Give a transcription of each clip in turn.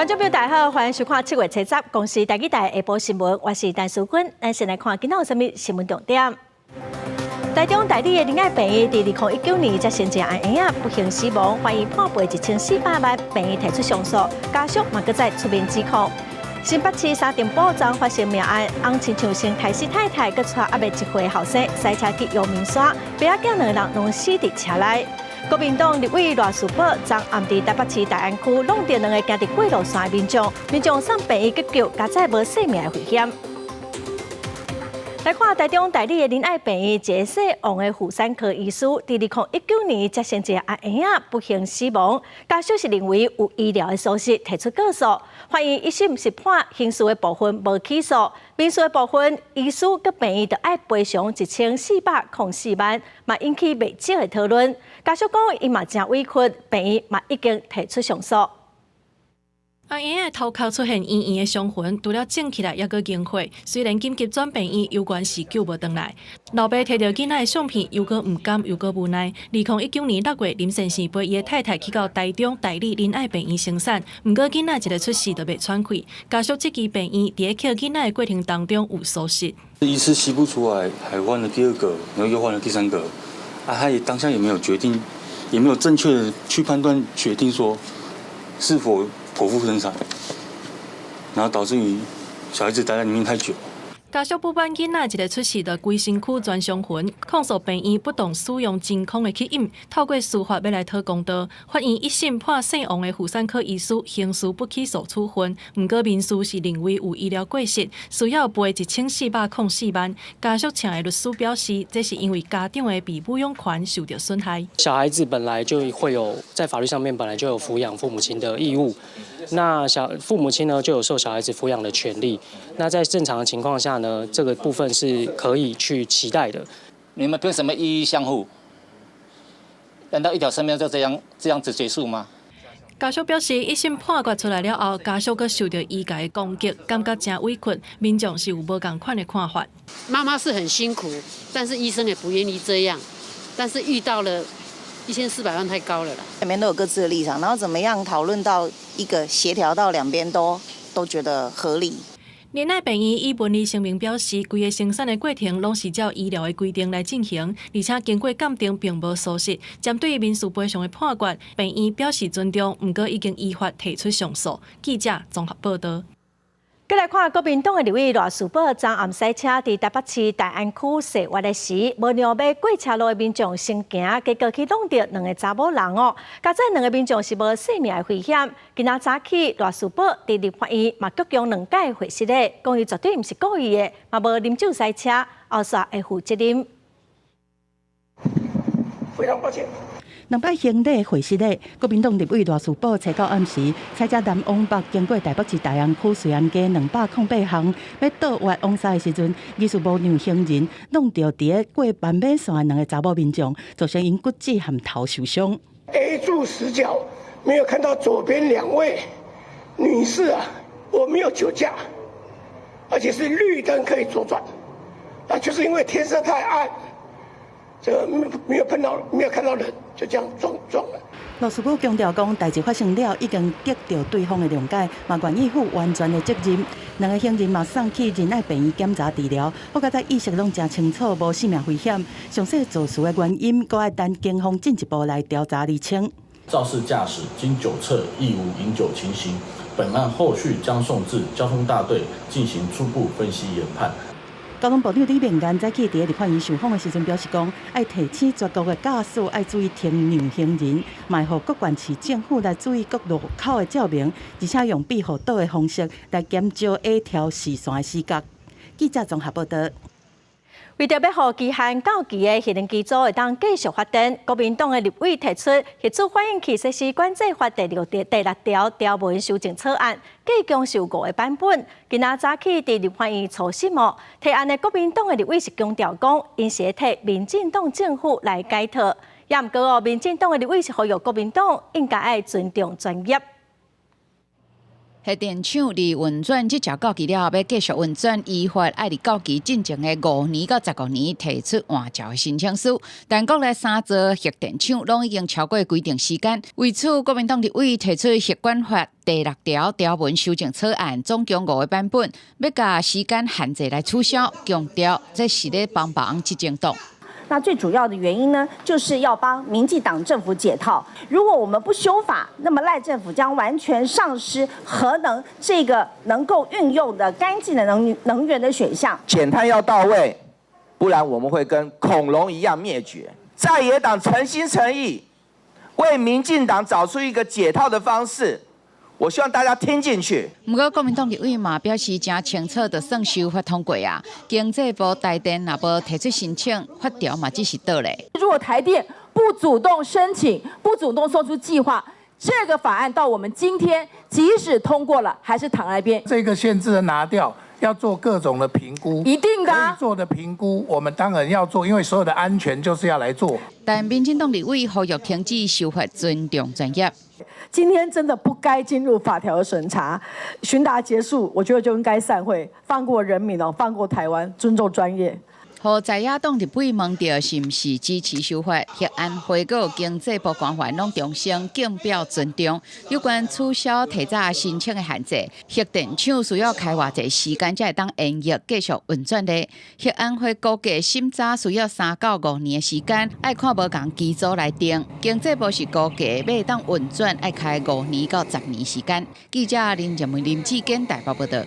观众朋友大家好，欢迎收看7月7日公视台记台下晡新闻，我是陈淑君。咱先来看今仔有啥物新闻重点。台中大理的恋爱病医，在2019年才生一个案婴不幸死亡，怀疑判赔1400万，病医提出上诉，家属嘛搁再出面指控。新北市沙丁堡昨发生命案，翁亲像生太师太太，搁带还未1岁后生塞车去阳明山，爸仔囝2人拢死伫车内。国民党立委赖士宝昨暗伫台北市大安区弄到2个行伫过路线的民众送病医急救，加载无性命的危险。来看台中大理的恋爱病医，一个姓王的妇产科医师，在2019年接生一个阿婴不幸死亡，家属是认为有医疗的疏失，提出告诉，怀疑一审是判刑事的部分无起诉，民事的部分医师佮病医就要赔偿1404万，嘛引起未少的讨论。家属讲，伊嘛真委屈，病医嘛已经提出上诉。阿婴的头壳出现圆圆的伤痕，除了整起来，还阁硬化。虽然紧急转病院，有关是救无回来。老爸摕到囡仔的相片，又阁唔甘，又阁无奈。2019年6月，林先生陪伊的太太去到台中大理恋爱病院生产，不过囡仔一个出世就袂喘气。家属这期病院伫咧捡囡仔的过程当中有疏失。一次吸不出来，还换了第2个，然后又换了第3个。他也当下也没有决定，也没有正确的去判断决定说是否剖腹生产，然后导致于小孩子待在里面太久。家属不满囡仔一个出世就规身躯全伤痕，控诉病院不当使用真空的吸引，透过司法要来讨公道。法院一审判姓王的妇产科医师刑事不起诉处分，不过民事是认为有医疗过失，需要赔1404万。家属请的律师表示，这是因为家长的被抚养权受到损害。小孩子本来就会有在法律上面本来就有抚养父母亲的义务，那父母亲呢就有受小孩子抚养的权利。那在正常的情况下呢，这个部分是可以去期待的。你们凭什么一一相护？难道一条生命就这样子结束吗？家属表示，一审判决出来了后，家属阁受到医界的攻击，感觉真委屈。民众是有无同款的看法。妈妈是很辛苦，但是医生也不愿意这样。但是遇到了1400万太高了啦。两边都有各自的立场，然后怎么样讨论到一个协调到两边都觉得合理。恋爱病院以文理声明表示，规个生产的过程拢是照医疗的规定来进行，而且经过鉴定并无疏失。针对民事赔偿的判决，病院表示尊重，不过已经依法提出上诉。记者综合报道。再来看国民党的立委赖士宝昨暗塞车伫台北市大安区西活的时，无让要过车路的民众先行，结果去弄到2个查某人哦。加在2个民众是无性命的危险。今仔早起，赖士宝伫立法院嘛鞠躬2摆回失礼，讲伊绝对毋是故意的，嘛无啉酒塞车，后续会负责任。非常抱歉。2摆行礼会失礼，国民党立委赖士宝早到暗时，踩车南往北经过台北市大安区瑞安街208巷，要倒弯往西的时阵，疑似无让行人弄到伫咧过斑马线的2个查某民众，造成因骨折和头受伤。A 柱死角没有看到左边2位女士啊，我没有酒驾，而且是绿灯可以左转，那就是因为天色太暗。这没有看到人，就这样撞了。赖士宝强调讲，代志发生了，已经得到对方的谅解，嘛愿意负完全的责任。2个行人嘛送去仁爱病院检查治疗，我觉在意识拢真清楚，无性命危险。详细肇事的原因，阁要等警方进一步来调查厘清。肇事驾驶经酒测亦无饮酒情形，本案后续将送至交通大队进行初步分析研判。交通部长李明彦早起伫立法院受访的时阵表示讲，要提醒全国的驾驶要注意停让行人，卖互各县市政府来注意各路口的照明，而且用庇护岛的方式来减少下调视线的死角。记者综合报道。为着要互期限到期的核能机组会当继续发展，国民党的立委提出核子反应器实施管制法第6条条文修正草案，计共有5个版本。今仔早起伫立法院初审哦，提案的国民党的立委是强调讲，因是要替民进党政府来解套，也毋过哦，民进党的立委是呼吁国民党应该要尊重专业。核电厂离运转即条到期了后，要继续运转，依法爱离到期进前的5年到15年提出换照的申请书。但国内3座核电厂拢已经超过规定时间，为此，国民党立委提出《核管法》第6条条文修正草案，总共5个版本，要甲时间限制来取消，强调这是咧帮忙执政党。那最主要的原因呢，就是要帮民进党政府解套。如果我们不修法，那么赖政府将完全丧失核能这个能够运用的干净的能源的选项。减碳要到位，不然我们会跟恐龙一样灭绝。在野党诚心诚意为民进党找出一个解套的方式。我希望大家听进去。不过，国民党立委嘛表示，真清楚就算修法通过啊，经济部台电也无提出申请，法条嘛只是倒嘞。如果台电不主动申请，不主动说出计划，这个法案到我们今天即使通过了，还是躺在那边。这个限制的拿掉。要做各种的评估，一定的、可以做的评估，我们当然要做，因为所有的安全就是要来做。但民进党立委呼吁停止修法，尊重专业。今天真的不该进入法条的审查，询答结束，我觉得就应该散会，放过人民哦，放过台湾，尊重专业。和在野党立委问到是毋是支持修法，核安会阁经济部官员拢重申敬表尊重。有关取消提早申请的限制，核电厂需要开偌济时间才会当营业继续运转的。核安会估计审查需要3到5年的时间，爱看无共基组来定。经济部是估计要当运转爱开5年到10年时间。记者林建文、林志坚台北报道。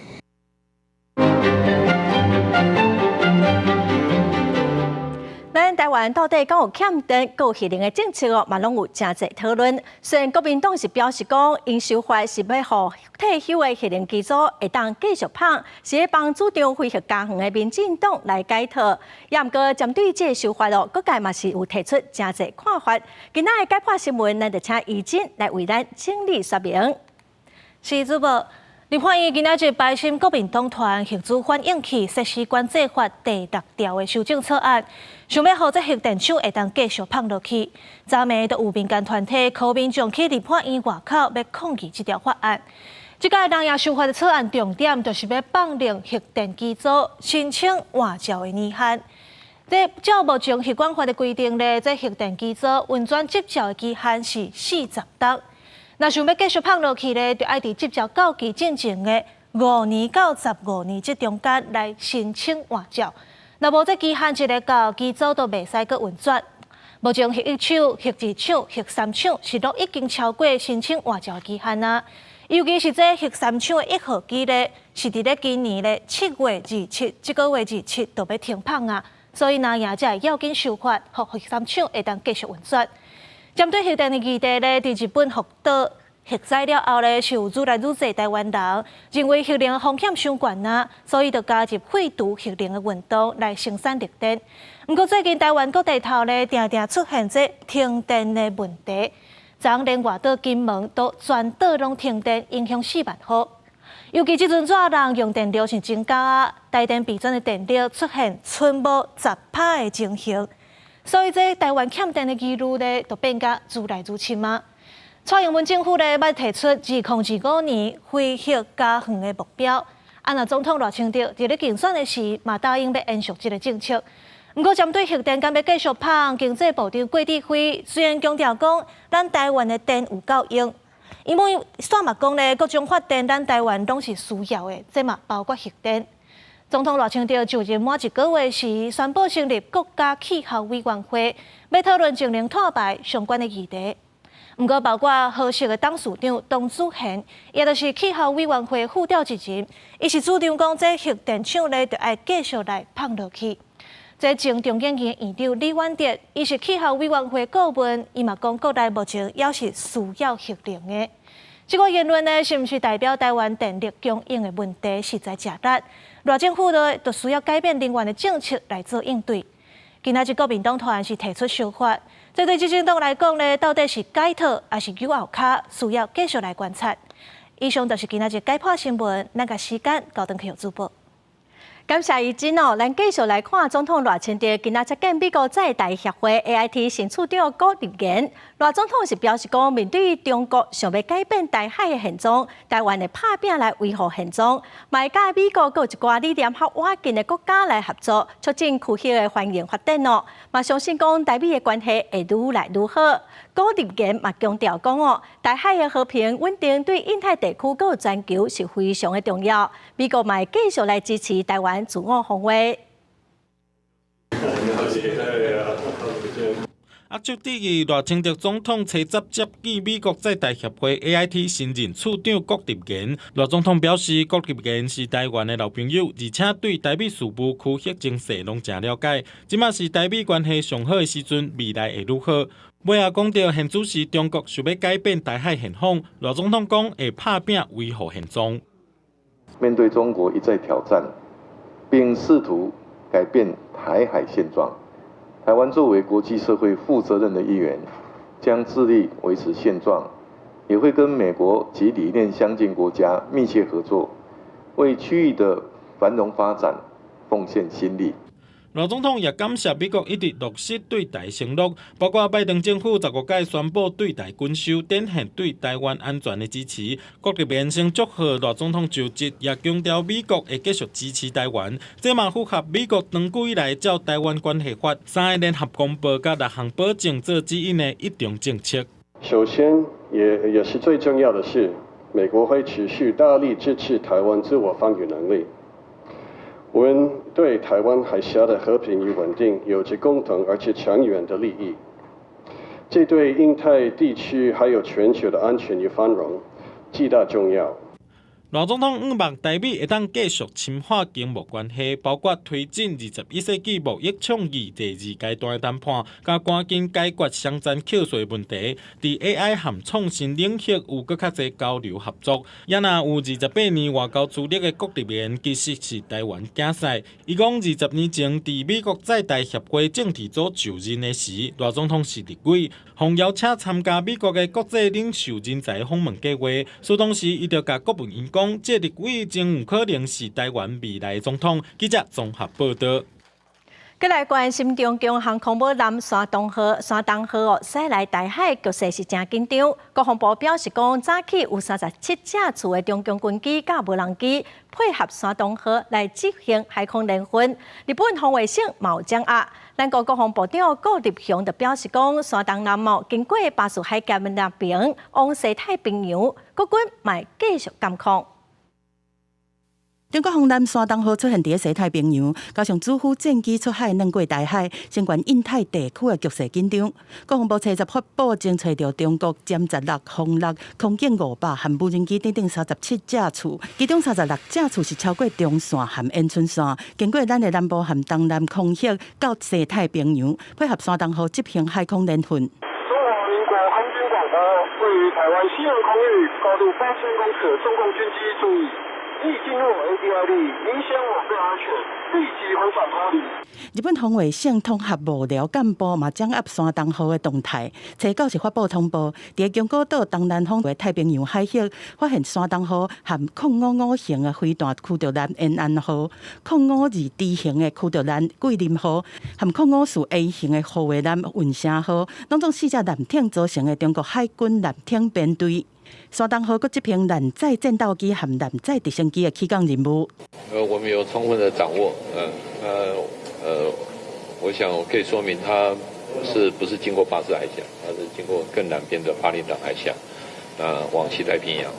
咱台湾到底敢有欠电、有核能的政策哦，嘛拢有真侪讨论。虽然国民党是表示讲，因修法是要互退休的核能机组会当继续跑，是要帮主张恢复家园的民进党来解套。也毋过针对这个修法哦，各界嘛是有提出真侪看法。今仔的解剖新闻，咱就请怡珍来为咱整理说明。是主播。立法院今仔日排审国民党团核主反映起实施管制法第6条的修正草案，想要让这核电厂会当继续放落去。昨暝就有民间团体靠民众去立法院外口要抗议这条法案。这个人也修法的草案重点就是要放令核电机组申请换照的年限。照目前核管法的规定咧，这核电机组运转执照的期限是40天。若想要继续放落去咧，就爱伫执照到期进前的5年到15年这中间来申请换照。若无这期限一个到，机组都袂使搁运转。目前核1厂、核2厂、核3厂是都已经超过申请换照期限啊。尤其是这核3厂的1号机咧，是伫咧今年咧7月27这个月27就要停放啊。所以若也才会要紧修法，互核3厂会当继续运转。针对核电的议题咧，伫日本福岛核灾了后咧，是有愈来愈侪台湾人认为核能风险伤悬啊，所以就加入废除核能的运动来生产绿电。不过最近台湾各地头咧，常常出现这停电的问题，昨连外岛金门都全岛拢停电，影响4万户。尤其即阵热人用电量是增加啊，台电备转的电力出现寸无10%的情形。所以，这台湾欠电的几率咧，就变甲愈来愈深啊。蔡英文政府咧，要提出2025年恢复家园的目标。安那总统赖清德伫咧竞选的时，嘛答应要延续这个政策。不过，针对核电敢要继续放，经济部长郭志辉虽然强调讲，咱台湾的电有够用，因为煞嘛讲咧，各种发电咱台湾拢是需要的，这嘛包括核电。总统赖清德就任满1个月时，宣布成立国家气候委员会，要讨论净零碳排相关的议题。不过，包括核适的董事长董子贤，也就是气候委员会副调一人，伊是主张讲，这核电厂咧就爱继续来放落去。这前中研院院长李婉德，伊是气候委员会顾问，伊嘛讲国内目前也是需要核能的。这个言论呢，是毋是代表台湾电力供应的问题实在吃力？赖政府呢，就需要改变能源的政策来做应对。今仔日国民党团是提出修法，这对执政党来讲呢，到底是解套还是有后卡，需要继续来观察。以上就是今仔日解剖新闻，咱个时间交等去主播。感谢伊真哦，咱继续来看总统赖清德今仔接见美国在台协会 AIT 新处长郭立言。赖总统是表示讲，面对中国想要改变台海的现状，台湾会拍拼来维护现状，卖甲美国佮一寡理念较晚近的国家来合作，促进区域的繁荣发展哦。嘛相信讲台美的关系会愈来愈好。郭立言嘛强调讲哦，台海的和平稳定对印太地区佮全球是非常的重要。美国嘛继续来支持台湾自我防卫。亚洲第二，赖清德总统初十接见美国在台协会 AIT 新任处长郭立言。赖总统表示，郭立言是台湾的老朋友，而且对台美事务区域情势拢真了解。即马是台美关系上好的时阵，未来会愈好。尾也讲到，现主是中国想要改变台海现况，赖总统讲会拍拼维护现状。面对中国一再挑战，并试图改变台海现状，台湾作为国际社会负责任的一员，将致力维持现状，也会跟美国及理念相近国家密切合作，为区域的繁荣发展奉献心力。赖总统也感谢美国一直落实对台承诺，包括拜登政府15届宣布对台军售，展现对台湾安全的支持。郭立言先祝贺赖总统就职，也强调美国会继续支持台湾。这嘛符合美国长久以来照《台湾关系法》3个联合公报甲6项保证做指引的一中政策。首先，也是最重要的是，美国会持续大力支持台湾自我防御能力。我们对台湾海峡的和平与稳定有着共同而且长远的利益，这对印太地区还有全球的安全与繁荣极大重要。赖总统希望台美会当继续深化经贸关系，包括推进21世纪贸易倡议第2阶段的谈判，加赶紧解决商战扣税问题。在 AI 和创新领域有更较侪交流合作。也若有28年外交资历的郭立言，其实是台湾竞赛。伊讲20年前在美国在台协会政治组就任的时，赖总统是立委，奉邀请参加美国的国际领袖人才访问计划。所当时伊就甲国文院讲，这立委真有可能是台湾未来的总统。记者综合报道。再来关心中共航空母舰山东号哦，驶来台海局势是真紧张。国防部表示讲，早起有37架次的中共军机甲无人机配合山东号来执行海空联训。日本防卫省嘛有掌握。咱国防部长郭立雄就表示讲，山东艦哦经过巴士海峡的那边往西太平洋，國軍嘛繼續監控。中国航艦山東號出現喺西太平洋，加上主副戰機出海南過大海，相關印太地區嘅局勢緊張。國防部初十發布，偵查到中國殲16、空6、空警500和無人機等等37架次，其中36架次是超過中線和延春線，經過咱嘅南部和東南空域到西太平洋，配合山東號執行海空聯訓。中華民國空軍廣播，位於台灣西洋空域高度8000公尺的中共軍機注意。已進入 ADID， 影響我國安全，立即回返脫離。日本防衛省統合幕僚幹部嘛掌握山東號的動態，初九是發布通報，在宮古島東南方的太平洋海域發現山東號和055型的飛彈驅逐艦延安號、052D 型的驅逐艦桂林號和054 A 型的護衛艦雲霞號，攏總4隻艦艇組成的中國海軍艦艇編隊。山東號佫執行艦載戰鬥機和艦載直升機的起降任務。我們有充分的掌握，我想我可以說明，它不是經過巴士海峽，它是經過更南邊的巴厘島海峽，往西太平洋。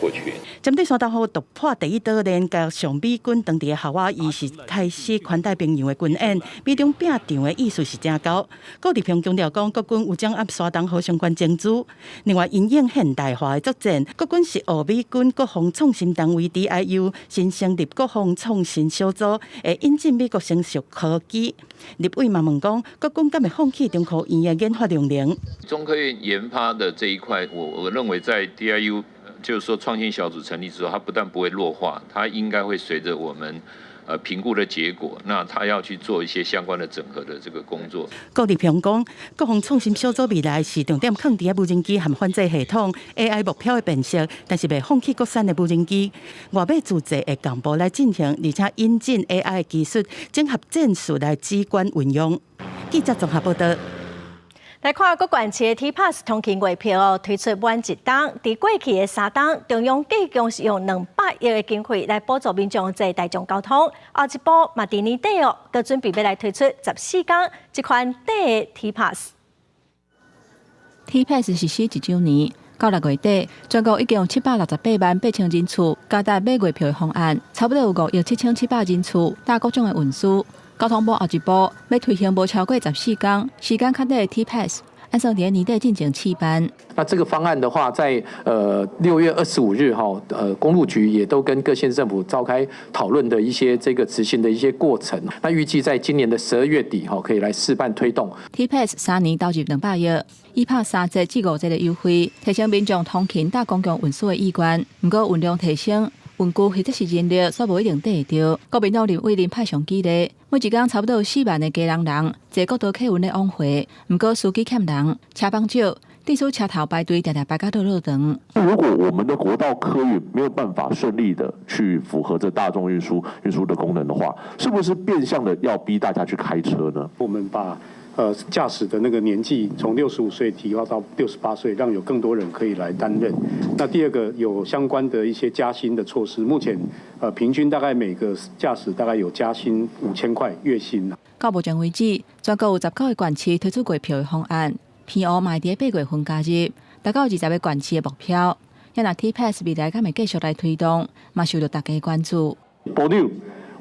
過去針對山東號突破第一島鏈，加上美軍當地嘅夏威夷是開始環太平洋嘅軍演，美中拼場嘅意思是真高。郭立雄強調講，國軍有掌握山東號相關證據。另外，因應現代化嘅作戰，國軍是俄美軍國防創新單位 DIU 新成立國防創新小組，會引進美國成熟科技。立委嘛問講，國軍敢會放棄中科院嘅研發容量？中科院研發的這一塊，我認為在 DIU。就是說，創新小組成立之後，它不但不會弱化，它應該會隨着我們评估的结果，那他要去做一些相关的整合的这个工作。高立平讲，各方创新小组未来是重点放伫无人机和反制系统 AI 目标的辨识，但是未放弃国产的无人机。外面组织的干部来进行，而且引进 AI 的技术，整合战术来机关运用。记者综合报道。来看各县市的 T-Pass 通勤月票推出满一档，在过去的3档，中央计共是用200亿的经费来补助民众坐大众交通。后一步嘛，伫年底佮准备要来推出14天这款短的 T-Pass 实施1周年，到6月底，全国已经有768万8,000人次加达买月票的方案，差不多有5亿7,700人次搭各种的运输。交通部后一步要推行无超过14天，时间较短的 T-Pass， 按照年底进行试办。那这个方案的话，在6月25日公路局也都跟各县市政府召开讨论的一些这个执行的一些过程。那预计在今年的12月底可以来试办推动。T-Pass 3年投入200亿，以拍3折至5折的优惠，提升民众通勤搭公共运输的意愿。不过运量提升。运具或者是人力，煞无一定对得到。国民党认为派上激励，每一天差不多有4万的家人，坐国道客运的往回。不过司机欠人，车帮少，地处车头排队，常常排到落长。如果我们的国道客运没有办法顺利的去符合这大众运输的功能的话，是不是变相的要逼大家去开车呢？我们把驾驶的那个年纪从65岁提高到68岁，让有更多人可以来担任。那第二个有相关的一些加薪的措施，目前平均大概每个驾驶大概有加薪5000块月薪。到目前为止，全国有19个县市推出月票的方案，偏乌嘛伫8月份加入，达到20个县市的目标。也若 T-Pass 未来敢会继续来推动，嘛受到大家关注。部长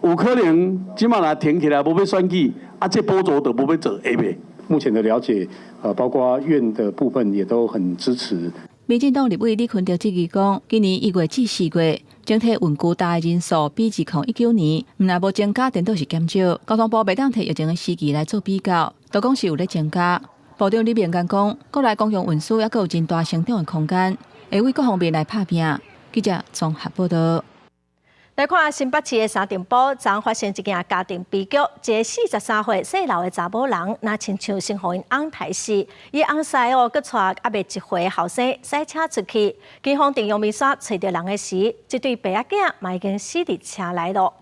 有可能即马来停起来，无要选举。这补助就不要做下面。目前的了解，包括院的部分也都很支持。民进党立委李坤德指讲，今年1月至4月，整体运具搭的人数比2019年，若无增加，顶多是减少。交通部袂当摕疫情的时期来做比较，都讲是有咧增加。部长李明干讲，国内公共运输还有真大成长的空间，会为各方面来拍拼。记者综合报道。来看新北市的三重埔，昨发生一件家庭悲剧，一个43岁姓刘的查某人，那亲像先互因翁刣死，伊翁婿佮带还未1岁的后生驶车出去，警方定用面纱找到人的时，这对爸仔囝嘛已经死伫车内咯。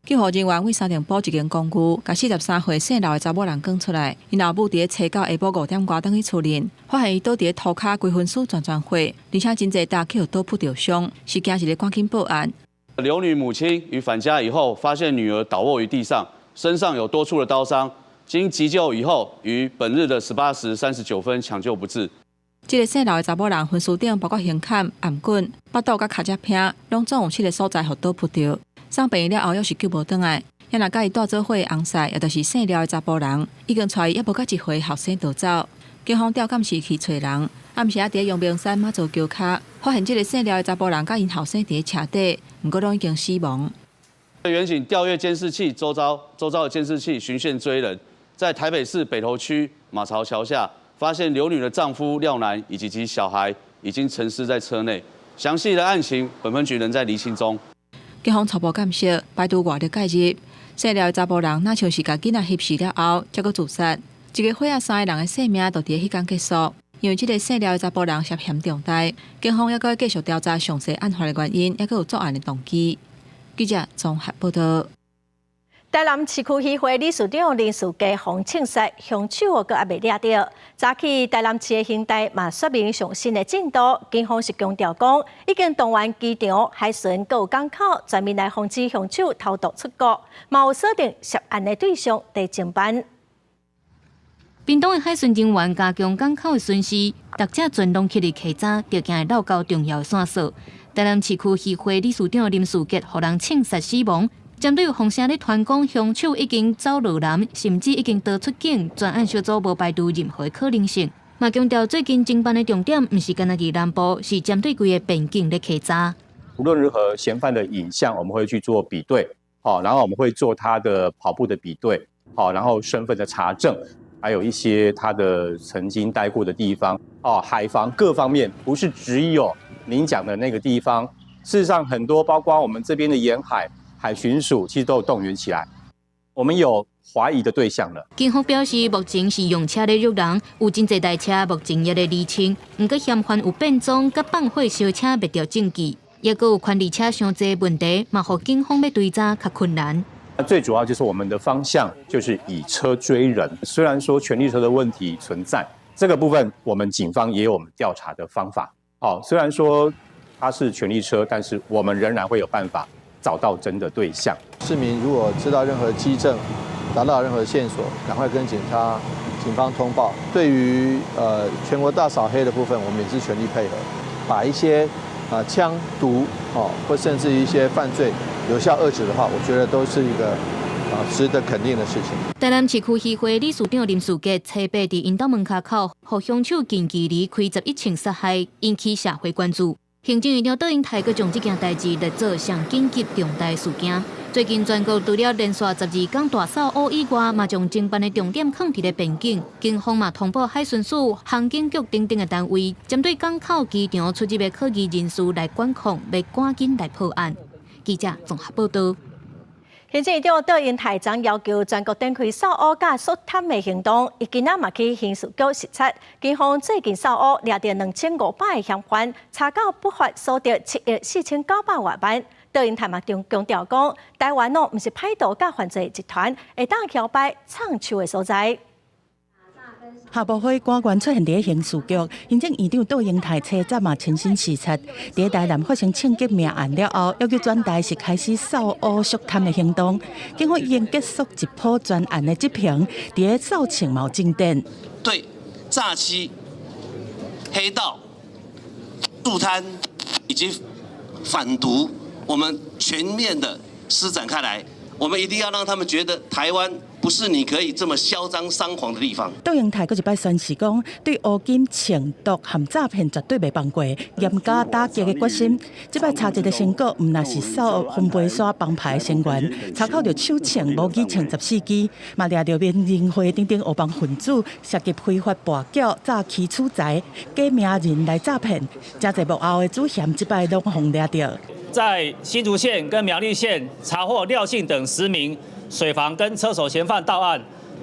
救护人员为三重埔一间公寓，甲43岁姓刘的查某人赶出来，因老母伫车到下晡5点外等去厝里，发现伊倒伫涂骹规分尸全毁，而且真侪大去倒扑着伤，事件是咧赶紧报案。刘女母亲于返家以后，发现女儿倒卧于地上，身上有多处的刀伤，经急救以后，于本日的18时39分抢救不治。这个姓刘的查某人分尸顶包括胸坎、颔棍、腹肚甲脚趾片，拢总有7个所在互倒扑着。送病院了后，又是救无倒来。也若甲伊带做伙的翁婿，也就是姓廖的查甫人，已经带伊还无甲1岁后生逃走。警方调监视器找人，暗时伫阳明山马祖桥骹，发现这个姓廖的查甫人甲因后生伫车底，不过拢已经死亡。远警调阅监视器，周遭的监视器循线追人，在台北市北投区马槽桥下，发现刘女的丈夫廖男以及其小孩已经沉尸在车内。详细的案情，本分局仍在厘清中。警方初步监视，排除外力介入。姓廖的查甫人，那像是甲囡仔翕死了后，才阁自杀。一个伙仔3个人的性命就伫迄天结束。因为这个姓廖的查甫人涉嫌重大，警方还阁继续调查详细案发的原因，还阁有作案的动机。记者综合报道。台南市区议会理事长林书记洪庆石凶手阁还未抓到。早起台南市的刑台嘛说明上新的进度，警方是强调讲，已经动员机场、海巡、各港口全面来防止凶手偷渡出国，嘛有锁定涉案的对象在侦办。屏东的海巡人员加强港口的巡视，逐只船拢起入客栈，就行会绕到重要的线索。台南市区议会理事长林书记互人枪杀死亡。针对有风声咧传讲凶手已经走落南，甚至已经逃出境，专案小组无排除任何可能性。嘛强调最近侦办的重点，唔是干那伫南部，是针对规个边境咧稽查。无论如何，嫌犯的影像我们会去做比对，然后我们会做他的跑步的比对，然后身份的查证，还有一些他的曾经待过的地方，海防各方面，不是只有您讲的那个地方。事实上，很多包括我们这边的沿海。海巡署其实都有动员起来，我们有怀疑的对象了。警方表示，目前是用车咧约人，有真侪台车目前也咧厘清，不过嫌犯有变装、甲放火烧车灭掉证据，也阁有权利车伤济问题，嘛，互警方要追查较困难。最主要就是我们的方向就是以车追人，虽然说权力车的问题存在，这个部分我们警方也有我们调查的方法。虽然说它是权力车，但是我们仍然会有办法找到真的对象。市民如果知道任何基证，拿到任何线索，赶快跟警方通报。对于全国大扫黑的部分，我们也是全力配合，把一些枪毒或甚至一些犯罪有效遏制的话，我觉得都是一个值得肯定的事情。台南市区议会理事长林树杰初八伫因兜门口口，互凶手近距离开11枪杀害，引起社会关注。行政院长窦英泰阁将这件代志列作上紧急重大事件。最近全国除了连续12天大扫黑以外，嘛将侦办的重点放伫咧边境。警方嘛通报海巡署、航警局等等的单位，针对港口、机场出入的可疑人士来管控，要赶紧来破案。记者综合报道。行政院长窦英泰将要求全国展开扫黑甲肃贪的行动，伊今仔嘛去刑事局视察，警方最近扫黑抓到2500个嫌犯，查到不法所得7亿4900多万。窦英泰嘛强调讲，台湾不是歹徒甲犯罪集团会当摇摆唱秋的所在。下部会官员出现伫刑事局，行政院长窦英泰车站嘛亲身视察。伫台南发生枪击命案了后，要求全台是开始扫黑肃贪的行动。警方已经结束一波专案的执行，伫扫枪嘛有进展。对诈欺、黑道、肃贪以及反毒，我们全面的施展开来。我们一定要让他们觉得台湾不是你可以这么嚣张张狂的地方。窦英泰佫一摆宣示讲，对乌金、抢毒和诈骗绝对袂放过，严加打击的决心。这摆查一个成果，毋但是扫分杯山帮派的成员，查扣着手枪、无机枪14支，嘛抓着缅甸会等等黑帮分子涉及非法跋筊、诈欺取财、假名人来诈骗，真侪幕后的主嫌，这摆拢互抓着。在新竹县跟苗栗县查获廖姓等10名水房跟车手嫌犯到案，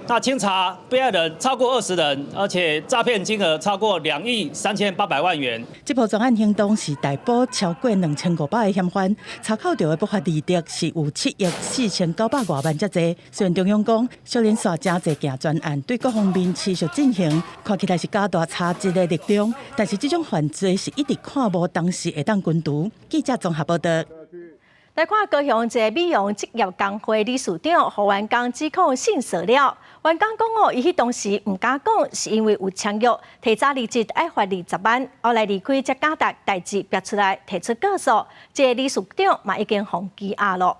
那清查被害人超过20人，而且诈骗金额超过2亿3800万元。这波专案行动是逮捕超过2500个嫌犯，查扣到的不法利益是有7亿4900多万遮济。虽然中央讲小连续真侪件专案对各方面持续进行，看起来是加大查缉的力量，但是这种犯罪是一直看无当时会当根除。记者综合报道。来看高雄一个美容职业工会理事长何元刚指控性骚扰。元刚讲伊迄当时唔敢讲，是因为有签约，提早离职爱罚20万，后来离开才假达代志逼出来，提出告诉。这个理事长嘛已经封羁押了。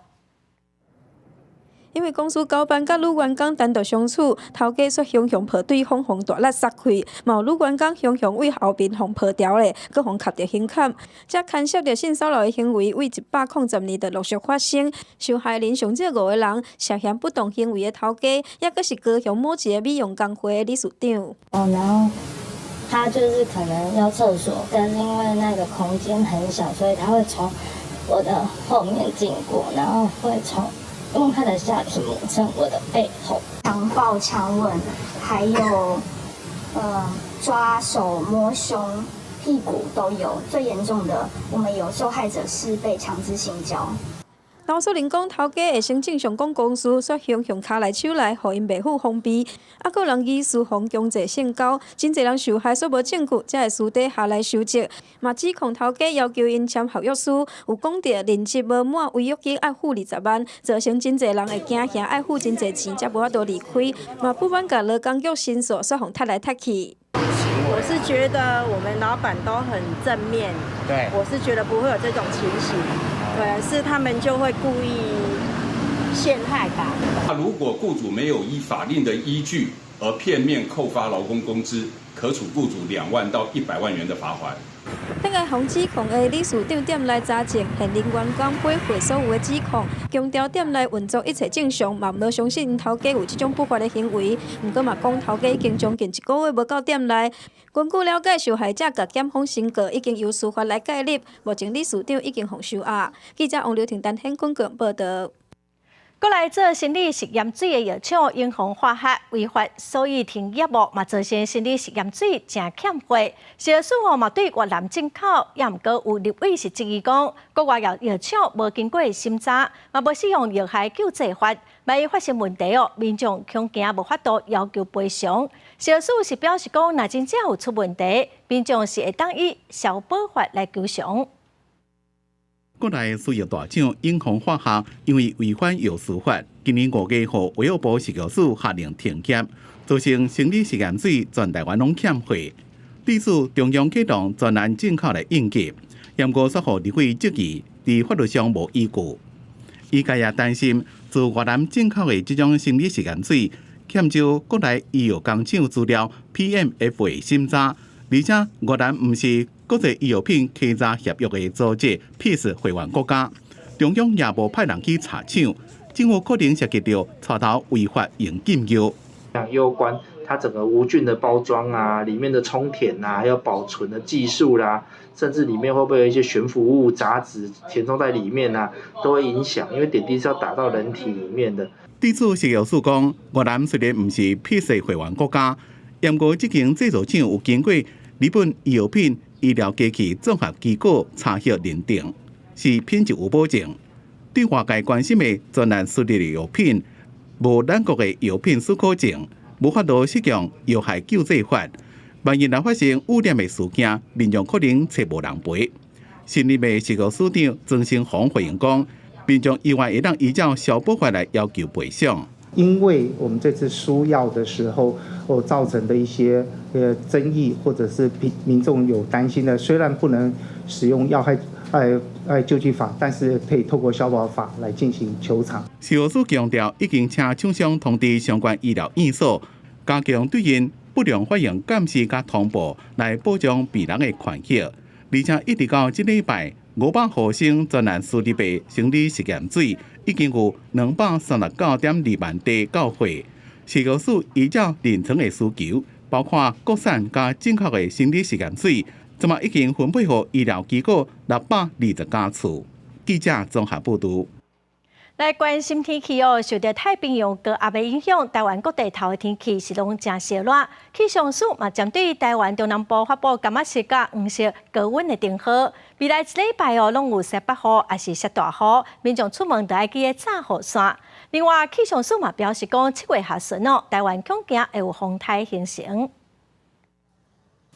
因为公司交办甲女员工单独相处，头家说雄雄抱对方大力撒开，嘛有女员工雄雄为后面互抱掉咧，佮互卡着胸坎，则牵涉着性骚扰的行为，为100年就陆续发生。受害人上这5个人涉嫌不当行为的头家，也佮是高雄某一个美容工会的理事长。然后他就是可能要厕所，但是因为那个空间很小，所以他会从我的后面经过，然后会用他的下体磨蹭我的背后，强暴、强吻，还有抓手、摸胸、屁股都有。最严重的，我们有受害者是被强制性交。老实人讲，头家会先正常讲公司说雄雄卡来手来，互因袂赴封闭，啊，个人疑似互强制性交，真侪人受害所无证据，才会私底下来收集。嘛指控头家要求因签合约书，有讲到年资无满，违约金爱付20万，造成真侪人会惊吓，爱付真侪钱，才无法度离开。嘛不满甲劳工局申诉，说互踢来踢去。我是觉得我们老板都很正面，对，我是觉得不会有这种情形。对，是他们就会故意陷害吧。那如果雇主没有依法令的依据而片面扣发劳工工资，可处雇主2万到100万元的罚款。另外，防指控的理事长点来查证现任员工背回所有的指控，强调点来运作一切正常，嘛无相信因头家有这种不法的行为。不过嘛，讲头家已经将近1个月无到点来。根据了解，受害者甲检方申告已经由司法来介入，目前理事长已经放收押。记者王刘婷、陈显坤报道。过来做生理食盐水的药厂英宏化学违法，所以停业务，嘛造成生理食盐水正欠货。食署嘛对越南进口，也毋过有立委是质疑讲，国外药厂无经过审查，嘛无使用药害救济法，万一发生问题民众恐惊无法度要求赔偿。食署是表示讲，若真正有出问题，民众是会当以消保法来求偿。国内输液大厂英宏化学因为违反药事法，今年5月予卫生部食药署下令停业，造成生理食盐水全台湾拢欠货。理事中央启动专案进口来应急，不过却予立委质疑，伫法律上无依据。伊家也担心，自越南进口的这种生理食盐水，欠照国内医药工厂资料 PMF 的审查，而且越南毋是国际医药品稽查协约的组织 PEACE 会员国家，中央也无派人去查厂，政府可能涉及到带头违法用禁药。攸关它整个无菌的包装啊，里面的冲填啊，还有保存的技术啦，甚至里面会不会有一些悬浮物、杂质填充在里面啊，都会影响，因为点滴是要打到人体里面的。地处食药署讲，越南虽然毋是 PEACE 会员国家，不过这间制造厂有经过日本医药品医疗机器综合机构查核认定，是品质有保证。对外界关心的专案输入的药品，无咱国的药品许可证，无法度适用药害救济法。万一若发生污染的事件，民众可能找无人赔。新任的食药署长曾庆红回应讲，民众意外会当依照消保法来要求赔偿。因为我们这次输药的时候，造成的一些争议，或者是民众有担心的，虽然不能使用药害救济法，但是可以透过消保法来进行求偿。食药署强调，已经请厂商通知相关医疗院所，加强对因不良反应监视甲通报，来保障病人的权益。而且一直到这礼拜，500毫升专案输入的生理食盐水，已经有239.2万滴到货。食药署依照临床的需求，包括国产加进口的生理食盐水，昨嘛已经分配给医疗机构620家厝。记者综合报道。来关心天气哦，受到太平洋高压的影响，台湾各地头的天气是拢真热热。气象署嘛针对台湾中南部发布柑仔色甲黄色高温的灯号，未来一礼拜哦，拢有下大雨，也是下大雨，民众出门都要记得炸雨伞。另外，气象署嘛表示讲，7月下旬哦，台湾恐惊会有风台形成。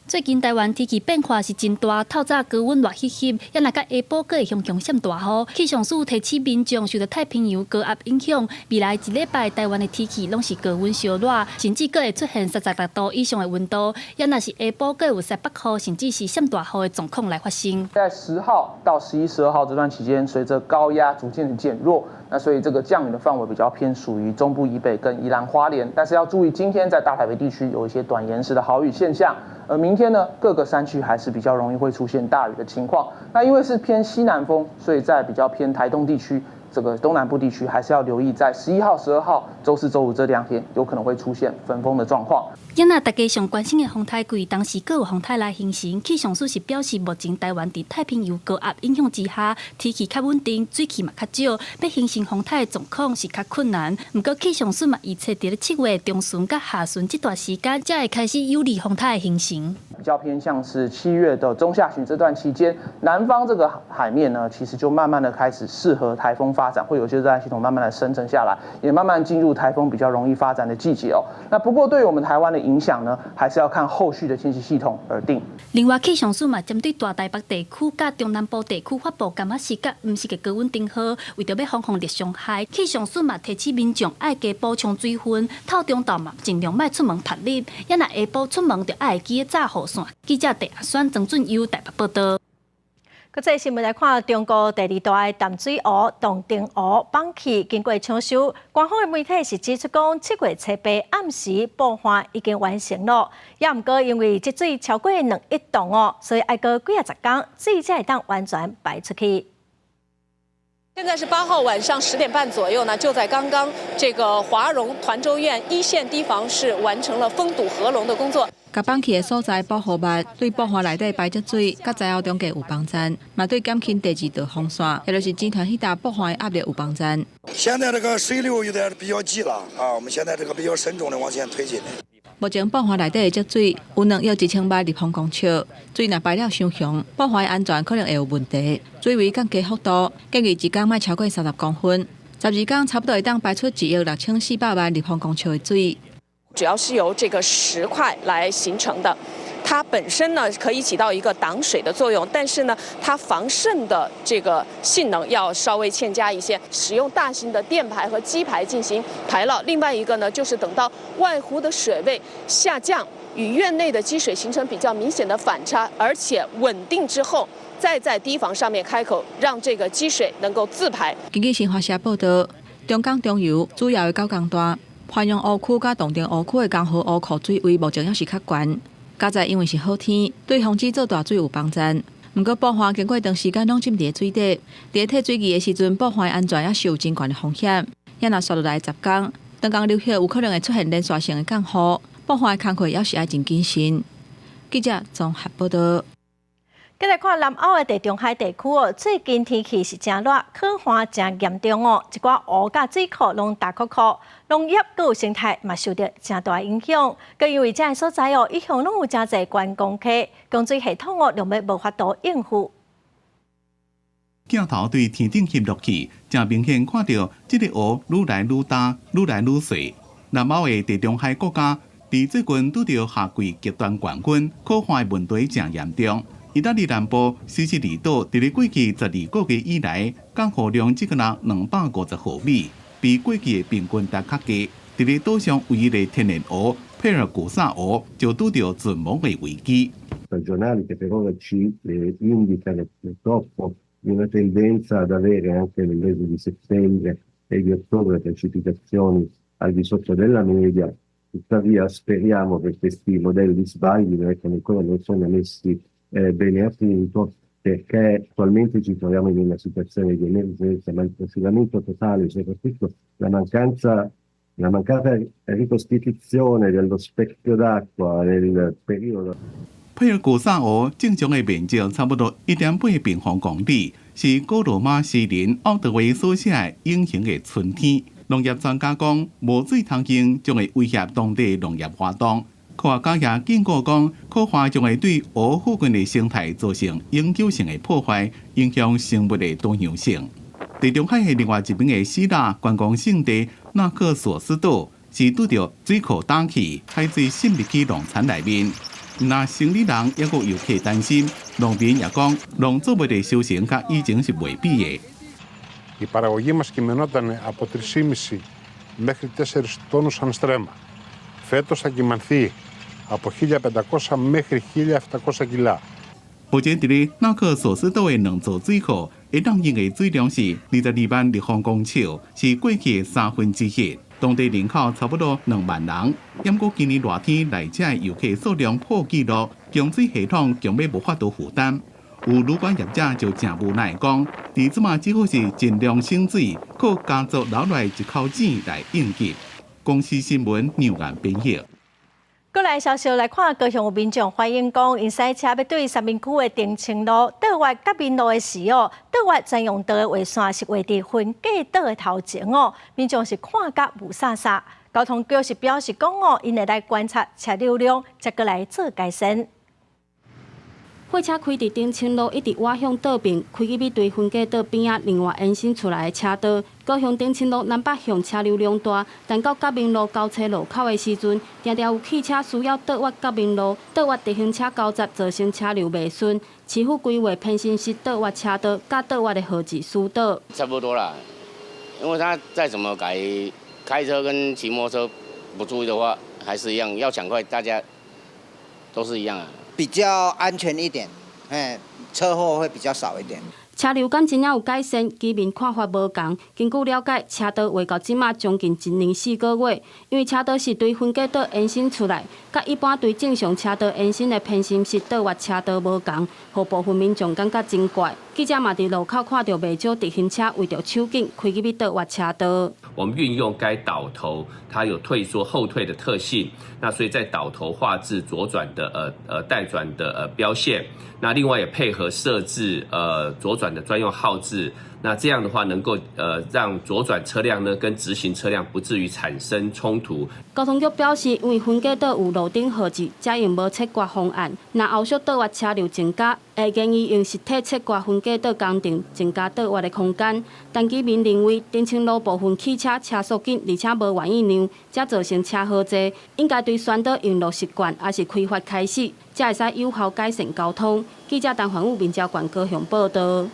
最近台湾天气变化是真大，透早高温热翕翕，也若到下晡阁会强闪大雨。气象署提醒民众，受到太平洋高压影响，未来一礼拜台湾的天气拢是高温烧热，甚至阁会出现36度以上的温度。也若是下晡阁有西北风，甚至是闪大雨的状况来发生。在10号到11、12号这段期间，随着高压逐渐的减弱，那所以这个降雨的范围比较偏属于中部以北跟宜兰花莲。但是要注意，今天在大台北地区有一些短延时的豪雨现象。而明天呢，各个山区还是比较容易会出现大雨的情况。那因为是偏西南风，所以在比较偏台东地区，这个东南部地区还是要留意，在11号、12号周4、周5这2天有可能会出现分风的状况。今仔大家上关心的风台季，当时各有风台来形成。气象署是表示，目前台湾伫太平洋高压影响之下，天气较稳定，水汽嘛较少，要形成风台的状况是较困难。不过气象署嘛预测，伫7月中旬甲下旬这段时间，才会开始有利风台的形成。比较偏向是7月的中下旬这段期间，南方这个海面呢，其实就慢慢的开始适合台风发展，会有些热带系统慢慢的生成下来，也慢慢进入台风比较容易发展的季节哦。那不过对于我们台湾的影响呢，还是要看后续的天气系统而定。另外，气象署嘛针对大台北地区甲中南部地区发布柑仔色甲黄色的高温灯号，为着要防范热伤害，气象署嘛提醒民众爱加补充水分，透中昼嘛尽量莫出门晒日，也若下晡出门就爱记得炸雨伞。记者陈阿轩、曾俊佑台北报道。国际新闻来看，中国第二大的淡水湖洞庭湖放弃经过抢修，官方的媒体是指出讲7月初8暗时爆发已经完成了，也毋过因为积水超过2亿吨哦，所以要过几10天，水才会当完全排出去。 现在是8号晚上10点半左右呢，就在刚刚这个华容团州院1线堤防是完成了封堵河龙的工作。甲放弃的所在保护物，对爆发内底排积水，甲灾后中间有帮助，嘛对减轻第2道风线，也就是集团迄搭爆发的压力有帮助。现在这个水流有点比较急了啊，我们现在这个比较慎重的往前推进。 目前爆发内底的积水有2亿1000万立方公尺，水若排了伤强，爆发的安全可能会有问题。水位降低幅度建议1天莫超过30公分，12天差不多会当排出1亿6400万立方公尺的水。主要是由这个石块来形成的。 它本身呢可以起到一个挡水的作用，但是呢，它防渗的这个性能要稍微欠佳一些。使用大型的垫排和基排进行排涝。另外一个呢，就是等到外湖的水位下降，与院内的积水形成比较明显的反差，而且稳定之后，再在堤防上面开口，让这个积水能够自排。根据新华社报道，中港中游主要的9工段，繁荣湖区甲洞庭湖区的江河湖库水位目前还是较悬。 加在因为是好天，对防止做大水有帮助。不过爆发经过长时间拢浸伫水底，伫退水期的时阵，爆发安全也是有真悬的风险。也若刷落来10天，长江流域有可能会出现连续性的降雨，爆发的工课也是要真谨慎。记者综合报道。 再来看南澳的地中海地区哦，最近天气是真热，渴旱真严重哦，一寡湖甲水库拢大窟窟，农业佮有生态嘛受到真大影响。佮因为这个所在哦，一向拢有真侪观光客，供水系统哦，仍要无法度应付。镜头对天顶翕落去，真明显看到这个湖愈来愈大，愈来愈细。南澳的地中海国家，伫最近拄到夏季极端降温，可旱的问题真严重。 意大利南部西西里岛，伫咧过去12个月以来，降雨量只有250毫米，比过去的平均值较低。伫咧岛上唯一的天然湖佩尔古萨湖就拄到存亡的危机。Stagionali che però ci indicano purtroppo una tendenza ad avere anche nel mese di settembre e di ottobre precipitazioni al di sotto della media. Tuttavia speriamo che questi modelli sbaglino e che ancora non sono messi bene a punto, perché attualmente ci troviamo in una situazione di emergenza, ma il prosciugamento totale, soprattutto la mancata ricostituzione dello specchio d'acqua nel periodo. 佩尔古萨湖正常的面积差不多1.8平方公里，是古罗马诗人奥德维所写的隐形的春天。农业专家讲，无水通行将会威胁当地农业活动。 科学家也警告讲，可化将会对湖附近的生态造成永久性的破坏，影响生物的多样性。地中海的另外一边的希腊观光胜地纳克索斯岛，是拄到水库打起，海水渗入去农产内面。那城里人也有游客担心，农民也讲，农作物的收成甲以前是袂比的。Η παραγωγή μας κειμενόταν από 3,5 μέχρι 4 τόνους ανά στρέμμα. Φέτος θα κυμανθεί από 1.500 μέχρι 1.700 κιλά. 目前伫咧纳克索斯岛的2座水库，会当用的水量是22万立方公尺，是过去的1/3。当地人口差不多2万人，不过今年热天来遮的游客数量破纪录，供水系统强要无法度负担。有旅馆业者就真无奈讲，伫即马只好是尽量省水，靠家族留来一口钱来应急。公司新闻牛眼编译。过来消息来看，高雄有民众反映讲，因塞车要对三民区的定清路倒弯甲民路的时哦，倒弯专用道的画线是画伫分界岛的头前哦，民众是看甲雾煞煞。交通局是表示讲哦，因会来观察车流量，再过来做改善。货车开伫定清路，一直挖向岛边，开去对分界岛边仔另外延伸出来的车道。高雄定清路南北向车流量大，但到甲明路交叉路口的时阵，常常有汽车需要倒弯甲明路，倒弯直行车交杂，造成车流袂顺。市府规划偏心式倒弯车道，甲倒弯的号志疏导。差不多啦，因为它再怎么改，开车跟骑摩托车不注意的话，还是一样，要抢快，大家都是一样啊。比较安全一点，车祸会比较少一点。车流感真正有改善，居民看法无同。根据了解，车道画到即马将近1年4个月，因为车道是对分隔岛延伸出来，甲一般对正常车道延伸的偏心式倒挖车道无同，互部分民众感觉真怪。记者嘛伫路口看到袂少直行车为着抢紧开入去倒挖车道。我们运用该导头，它有退缩后退的特性，那所以在导头画至左转的待转的标线，那另外也配合设置左转的专用号志，那这样的话能够让左转车辆呢跟直行车辆不至于产生冲突。交通局表示，因为分隔岛有路顶号志，才用无切割方案。若后续倒挖车流增加，会建议用实体切割分隔岛工程，增加倒挖的空间。但居民认为，丁清路部分汽车车速紧，而且无愿意让，才造成车祸多。应该对宣导用路习惯，也是开发开始，才会使有效改善交通。记者陈环武、民交馆高雄报道。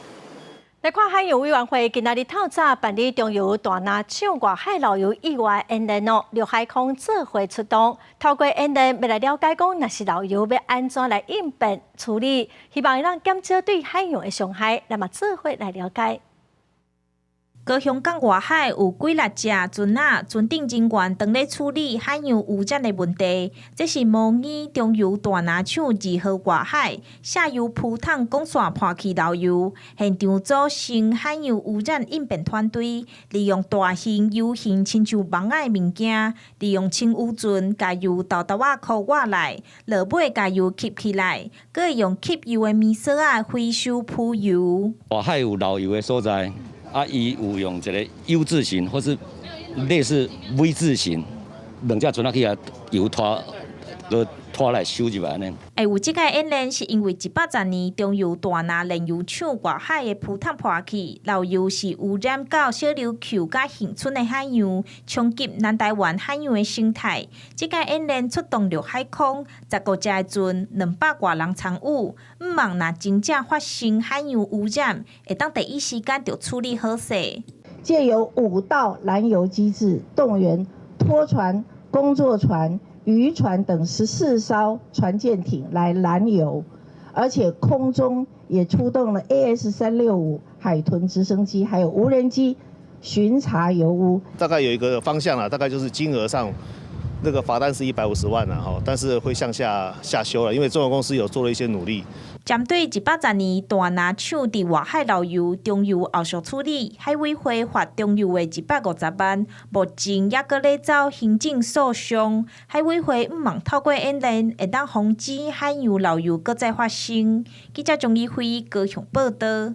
来看海洋委员会今仔日透早办理中油大拿抢外海老油意外演练哦，陆海空做伙出动，透过演练要来了解讲，若是老油要安怎来应变处理，希望让减少对海洋的伤害，那么做伙来了解。高雄港外海有几60只船仔，船顶人员正咧处理海洋污染的问题。这是模拟中油大拿厂2号外海下游铺桶管线破气漏油，现场组成海洋污染应变团队，利用大型油型亲像网仔的物件，利用清污船把油倒倒啊扣外来，落尾把油吸起来，佮会用吸油的米索啊回收铺油。外海有漏油的所在。伊有用一个 U 字形或是类似 V 字形，两只船仔去啊油拖来收入来呢。会有这个演练，是因为110年中油大拿炼油厂外海的铺桶破去，漏油是污染到小琉球甲恒春的海洋，冲击南台湾海洋的生态。这个演练出动陆海空15只的船，200多人参与，毋望若真正发生海洋污染，会当第一时间就处理好势。借由5道拦油机制，动员拖船、工作船、渔船等14艘船舰艇来拦油，而且空中也出动了 AS365海豚直升机，还有无人机巡查油污。大概有一个方向啦，大概就是金额上，那个罚单是150万啦，但是会向下修了，因为中油公司有做了一些努力。针对110年大拿厂伫外海漏油，中油后续处理，海委会罚中油的250万，目前也搁咧走行政诉讼。海委会毋望透过演练，会当防止海洋漏油搁再发生。记者钟义辉高雄报道。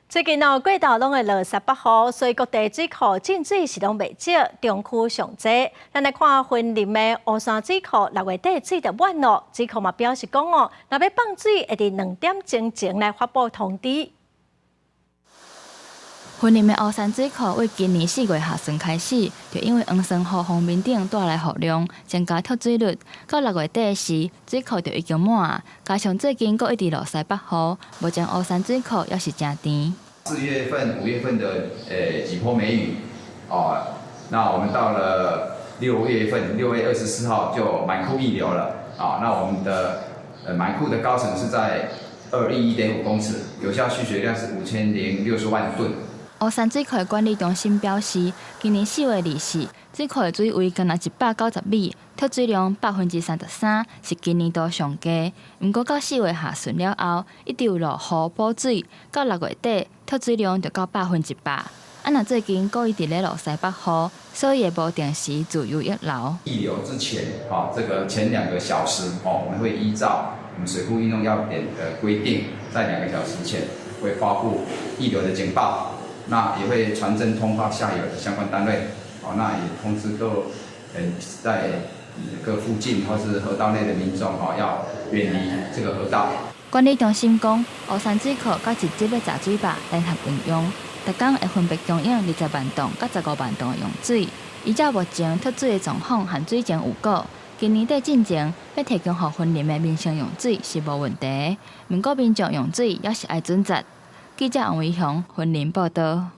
最近轨道拢会落18号，所以各地水库进水是拢袂少，中区上济。咱来看云林的乌山水库6月底水就满了，水库嘛表示讲若要放水，会伫2点钟前来发布通知。云林的乌山水库为今年4月下旬开始，就因为黄山河方面顶带来雨量，增加脱水率。到6月底时，水库就已经满，加上最近阁一直落18号，目前乌山水库也是真甜。4月份、5月份的几波梅雨，那我们到了6月份，6月24号就满库溢流了，那我们的满库的高层是在211.5公尺，有效蓄水量是5060万吨。乌山水库的管理中心表示，今年4月24日，水库的水位干那190米，脱水量33%，是今年度上低。不过到4月下旬了后，一直有落雨补水，到6月底，脱水量就到100%。若最近阁一直咧落18号，所以会无定时自由溢流。溢流之前，这个前2个小时，我们会依照我们水库运用要点的规定，在2个小时前会发布溢流的警报。那也会传真通报下游的相关单位，那也通知在各附近或是河道内的民众，要远离这个河道。管理中心讲，乌山水库甲直接的杂水坝联合运用，每天会分别供应20万吨甲15万吨的用水。依照目前脱水的状况和水情有果，今年底进前要提供予云林的民生用水是无问题。不过民众用水也是爱准则。记者王伟雄，云林报道。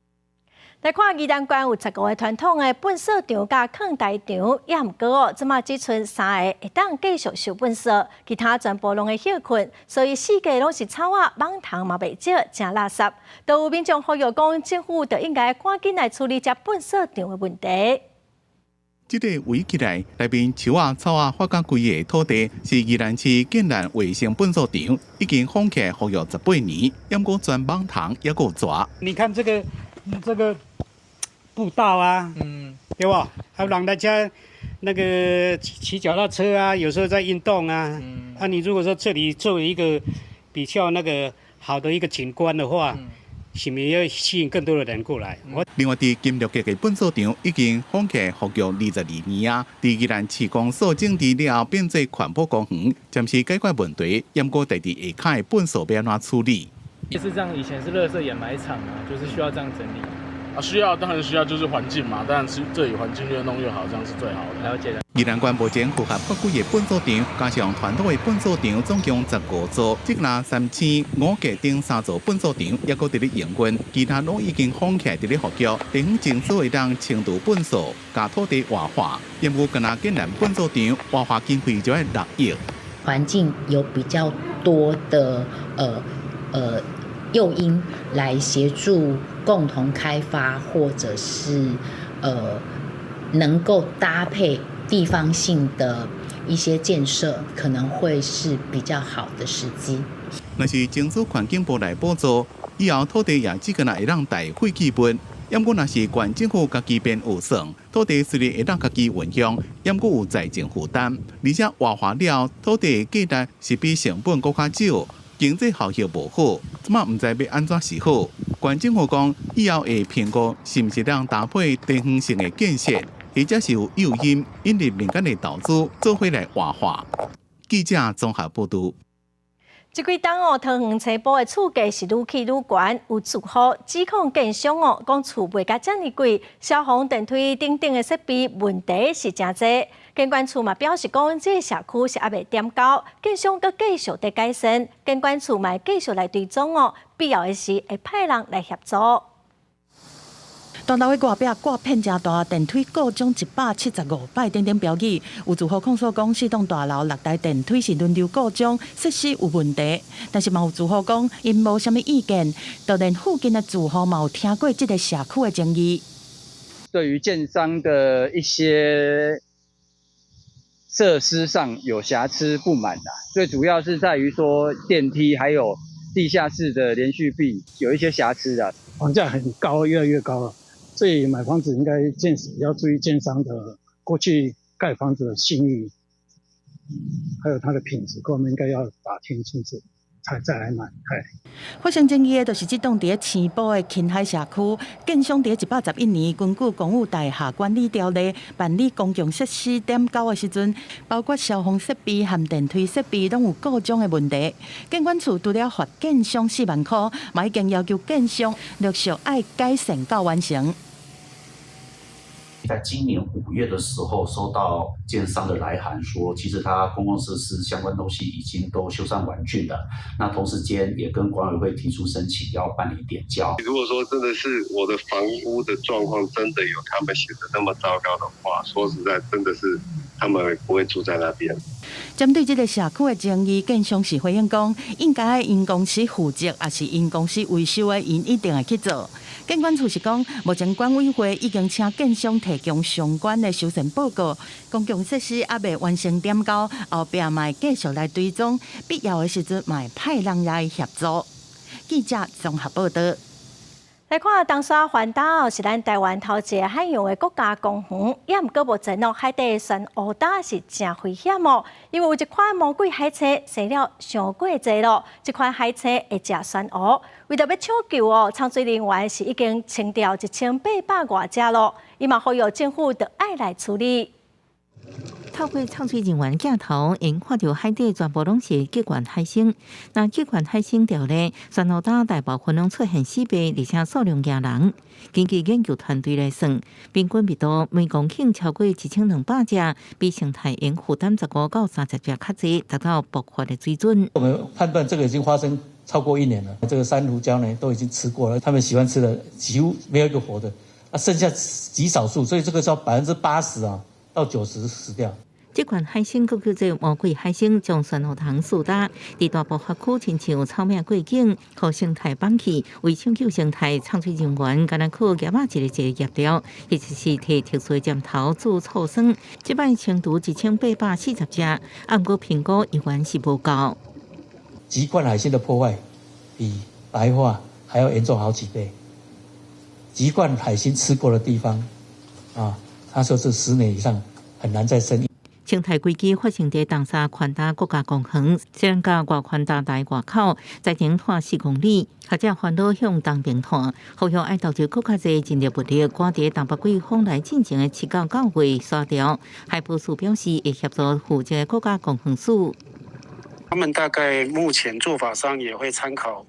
来看宜兰县有10个传统的粪扫场甲坑台场，也毋过即马只剩3个会当继续收粪扫，其他全部拢会休困，所以四界拢是草啊、蠓虫嘛袂少，真垃圾。都有民众呼吁讲，政府就应该赶紧来处理这粪扫场的问题。这个围起来，内面树啊、草啊发甲规个土地，是宜兰市建南卫生粪扫场，已经封起服务18年，也过全蠓虫也过蛇。你看这个步道啊，对吧？还有让大家那个骑脚踏车啊，有时候在运动啊。你如果说这里作为一个比较那个好的一个景观的话，是不是要吸引更多的人过来？另外，伫金鹿街嘅粪扫场已经封起服务22年啊，伫宜兰市公所整治了变做环保公园，暂时解决问题。不过，第二下骹嘅粪扫要安怎处理？就是这样，以前是垃圾掩埋场啊，就是需要这样整理。需要，当然需要，就是环境嘛。当然是这里环境越弄越好，这样是最好的。了解了。宜兰县目前符合各几个粪扫场，加上传统的粪扫场，总共15座，即拿3500个顶3座粪扫场，也搁伫咧营运，其他拢已经封起来伫咧服务。地方政府会当轻度粪扫，加土地活化，因为跟那建南粪扫场活化经费就要6亿。环境有比较多的诱因来协助共同开发，或者是能够搭配地方性的一些建设，可能会是比较好的时机。若是政府环境部来补助，以后土地也只可能会当代废弃物。要过若是县政府家己编有算，土地虽然会当家己运用，要过有财政负担，而且活化了土地的价值是比成本更较少。经济效益无好，即马唔知要安怎是好。县政府讲，以后会评估是毋是当搭配地方性的建设，或者是有诱因引入民间的投资，做回来活化。记者综合报道。这几档桃园青埔的厝价是愈起愈悬，有住户指控建商讲厝卖甲遮尼贵，消防电梯等等的设备问题是真侪。监管处嘛表示讲，这个社区是还未点交，建商阁继续在改善，监管处嘛继续来追踪必要的时会派人来协助。大楼的外壁挂片真大，电梯各种175摆等等标语。有住户控诉讲，4栋大楼6台电梯是轮流故障，设施有问题。但是嘛有住户讲，因无啥物意见，就连附近的住户嘛有听过这个社区的争议。对于建商的一些设施上有瑕疵不满最主要是在于说电梯还有地下室的连续壁有一些瑕疵房价很高，越来越高了。所以买房子应该要注意建商的过去盖房子的信誉，还有它的品质，各方面应该要打听清楚，再来买。发生争议的就是这栋在青埔的芹海社区，建商在111年根据公务大厦管理条例办理公共设施点交的时阵，包括消防设备和电梯设备拢有各种的问题。监管处除了罚建商4万块，嘛已经要求建商陆续爱改善到完成。在今年5月的时候，收到建商的来函说，其实他公共设施相关东西已经都修缮完竣了。那同时间也跟管委会提出申请，要办理点交。如果说真的是我的房屋的状况真的有他们写的那么糟糕的话，说实在，真的是他们不会住在那边。针对这个社区的争议，建商是回应讲，应该因公司负责，也是因公司维修的，因一定会去做。监管处是讲，目前管委会已经请建商提供相关的修缮报告，公共设施还未完成点交，后壁嘛继续来追踪，必要的时阵嘛派人来协助。记者综合报道。来看东沙环岛是咱台湾头一个海洋的国家公园，也毋过目前海底酸乌礁是真危险因为有一款魔鬼海青生了上过济咯，这款海青会食酸乌，为着要抢救抢水人员是已经清掉1800多只咯，伊嘛呼吁政府得爱来处理。透过唱水人员镜头，因看到海底全部拢是极悬海星。那极悬海星条例，酸乌礁大部分拢出现死败，而且数量惊人。根据研究团队来算，平均密度每公顷超过1200只，比生态应负担15到30只较济，达到爆发的水准。我们判断这个已经发生超过1年了，这个珊瑚礁呢都已经吃过了，他们喜欢吃的几乎没有一个活的。剩下极少数，所以这个叫80%啊到90%死掉。这款海参佫叫做魔鬼海参，将酸河塘树搭，伫大埔辖区亲像草命过境，互生态放弃，为抢救生态创水人员，敢若靠业仔一个业条，或者是摕特殊箭头做醋酸。即摆清除1840只，按过评估依然是无够。籍贯海鲜的破坏比白化还要严重好几倍。籍贯海鲜吃过的地方，他说是10年以上很难再生。生态危机发生在东沙宽达国家公园，虽然甲外宽达台外口在前拖4公里，学者烦恼向东边拖，呼吁爱投入更较侪人力物力，赶伫东北季风来进行的7到9月刷掉。海保署表示会协助负责国家公园署。他们大概目前做法上也会参考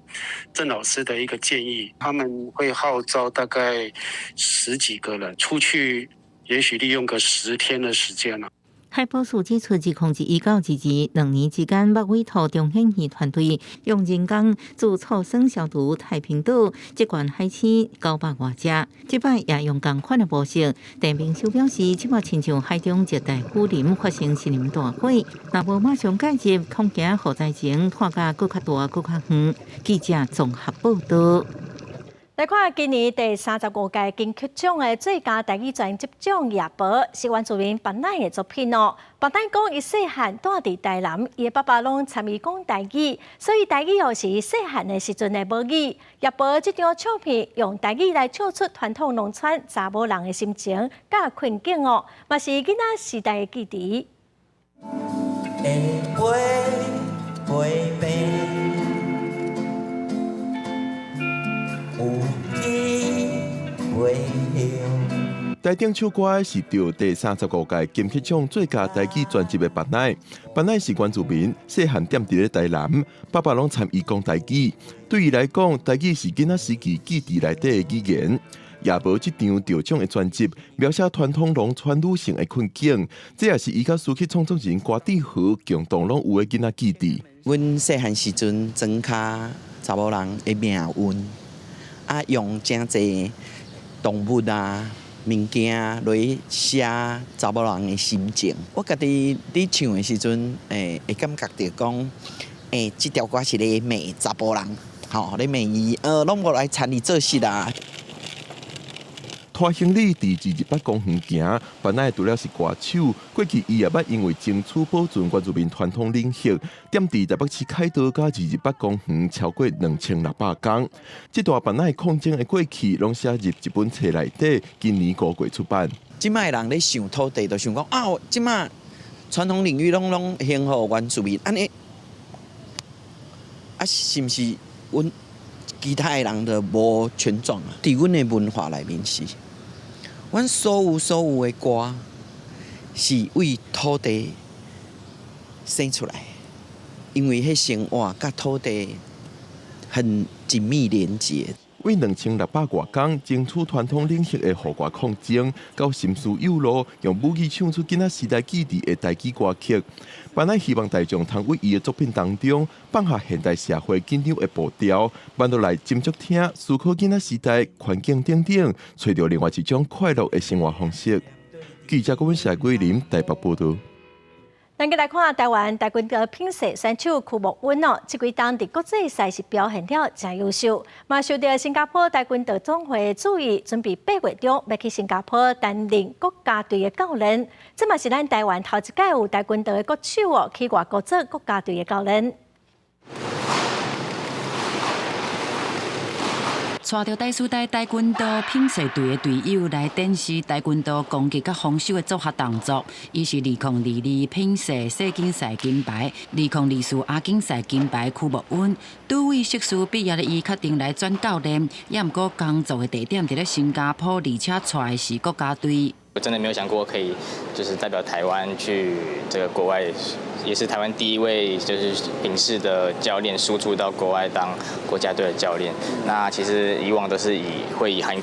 郑老师的一个建议，他们会号召大概10几个人出去，也许利用个10天的时间了。海保署指出，2011到22年之间，捌委托中兴鱼团队用人工自醋酸消毒太平岛这款海鲜900多只。即摆也用同款的模式。陈明修表示，即摆亲像海中热带雨林发生森林大火，若无马上介入，恐惊火灾前拖甲更较大、更较远。记者综合报道。来看今年第35届金曲奖的最佳台语专辑奖叶宝是原住民班乃的作品哦。班乃讲伊细汉住伫台南，伊的爸爸拢参与讲台语，所以台语又是伊细汉的时阵的母语。叶宝这张唱片用台语来唱出传统农村查某人的心情甲困境哦，嘛是囡仔时代的记忆。台顶唱歌是着第35届金曲奖最佳台语专辑的班乃。班乃是原住民，细汉踮伫咧台南，爸爸拢参与讲台语。对伊来讲，台语是囡仔时期记忆内底的语言。也无这张得奖的专辑，描写传统农村女性的困境，这也是伊甲书曲创作人瓜地和共同拢有的囡仔记忆。阮细汉时阵，庄卡查某人的命运。用真侪动物物件来写查某人的心情。我家己伫唱的时阵，会感觉着讲，这条歌是咧骂查甫人，咧骂伊，拢无来参与做事啦。拖行李伫28公园行，班乃除了是歌手，过去伊也捌因为争取保存原住民传统领域，踮伫台北市凯道甲28公园超过2600工。这段班乃抗争的过去，拢写入一本册内底，今年5月出版。即卖人咧想土地，就想讲即卖传统领域拢兴互原住民，安尼是毋是阮其他的人就无权状啊？伫阮的文化内面是。阮所有的歌是为土地生出来，因为迄生活甲土地很紧密连结。为2600多工争取传统领域的户外抗争，到心事有路，用母语唱出囡仔时代记忆的台语歌曲。班乃希望大众通为伊的作品当中放下现代社会紧张的步调，慢落来斟酌听，思考囡仔时代环境等等，找到另外一种快乐的生活方式。记者郭文谢桂林台北报道。咱来看台湾台军的品势选手曲木稳哦，这几档伫国际赛事表现了真优秀，嘛受到新加坡台军队总会注意，准备8月中要去新加坡担任国家队的教练。这嘛是咱台湾头一届有台军队的国手哦，去外国做国家队的教练。带着台师大台军队品势队的队友来展示台军队攻击甲防守的组合动作。伊是2022品势世锦赛金牌，2024亚锦赛金牌曲木稳。拄为硕士毕业的伊，确定来转教练，也毋过工作的地点伫咧新加坡，而且带的是国家队。我真的没有想过可以就是代表台湾去这个国外，也是台湾第一位就是品势的教练输出到国外当国家队的教练。那其实以往都是会以韩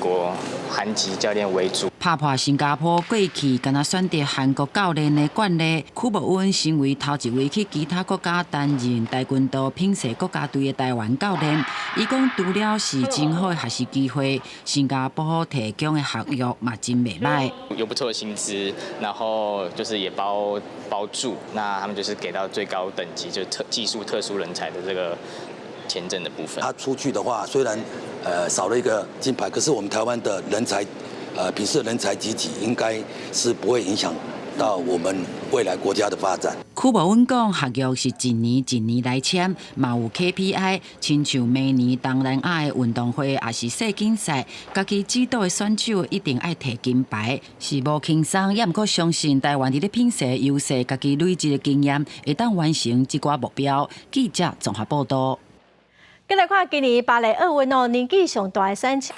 籍教练为主。打破新加坡过去敢若选择韩国教练的惯例，邱慕恩成为头一位去其他国家担任跆拳道品势国家队的台湾教练。伊讲，除了是真好的学习机会，新加坡提供的学育嘛真袂歹，有不错的薪资，然后就是也包住，那他们就是给到最高等级，就是技术特殊人才的这个签证的部分。他出去的话，虽然少了一个金牌，可是我们台湾的人才。品质人才济济，应该是不会影响到我们未来国家的发展。邱慕恩讲，合约是一年来签，嘛有 KPI， 亲像明年东南亚的运动会，也是世锦赛，家己指导的选手一定爱摕金牌，是无轻松，也毋过相信台湾伫咧品势优势，家己累积的经验，会当完成这寡目标。记者综合报道。再来看今年巴黎奥运年纪上大的选手。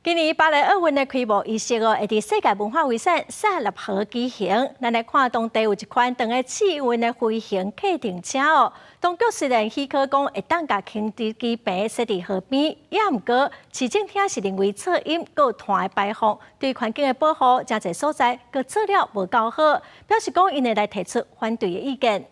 今年巴黎奥运的开幕仪式会伫世界文化遗产萨勒河举行。咱来看当地有一款长的气运的飞行客停车当局虽然许可讲会当甲轻飞机坪设伫河边，也毋过市政厅是认为噪音佮碳的排放对环境的保护，真侪所在佮做了无够好，表示讲因会来提出反对的意见。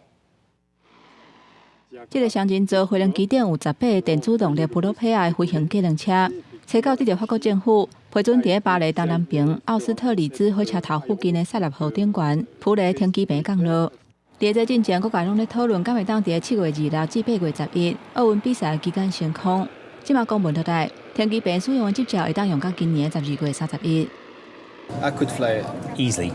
这个象征着飞龙基点有18个电子动力普罗佩亚的飞行机动车。车到得到法国政府批准，伫巴黎东南边奥斯特里兹火车头附近的塞纳河顶悬铺了停机坪降落。伫这进前，各界拢咧讨论，敢会当伫7月26至8月11奥运比赛期间升空。即马公布落来，停机坪使用的执照会当用到今年12月31。I could fly easily.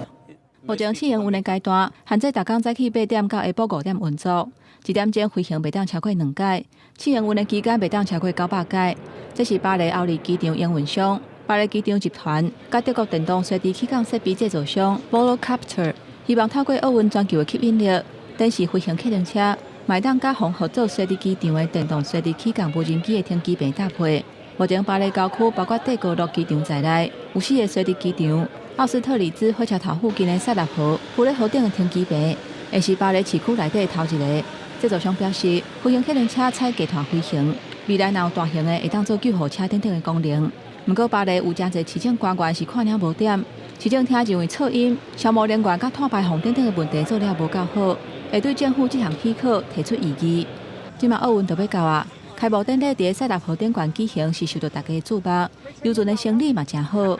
目前试营运的阶段，限制逐工早起8点到下晡5点运作，1点钟飞行袂当超过2届，试营运的期间袂当超过900届。这是巴黎奥利机场营运商巴黎机场集团甲德国电动随地起降设备制造商 Volocopter， 希望透过奥运全球的吸引力，展示飞行客停车卖当甲红合作随地机场的电动随地起降无人机的停机坪搭配。目前巴黎郊区包括帝国路机场在内，有4个随地机场。奥斯特里兹火车头附近的塞纳河铺咧河顶的停机坪，会是巴黎市区内底头一个。制造商表示，飞行客停车采集团飞行。未来若有大型的会当做救护车等等的功能。不过巴黎有真侪市政官员是看了无点，市政厅认为噪音、消磨能源、甲碳排放等等的问题做了无够好，会对政府这项许可提出异议。今麦奥运就要到啊，开幕典礼伫塞纳河顶悬举行是受到大家的注目，游船的生意嘛真好。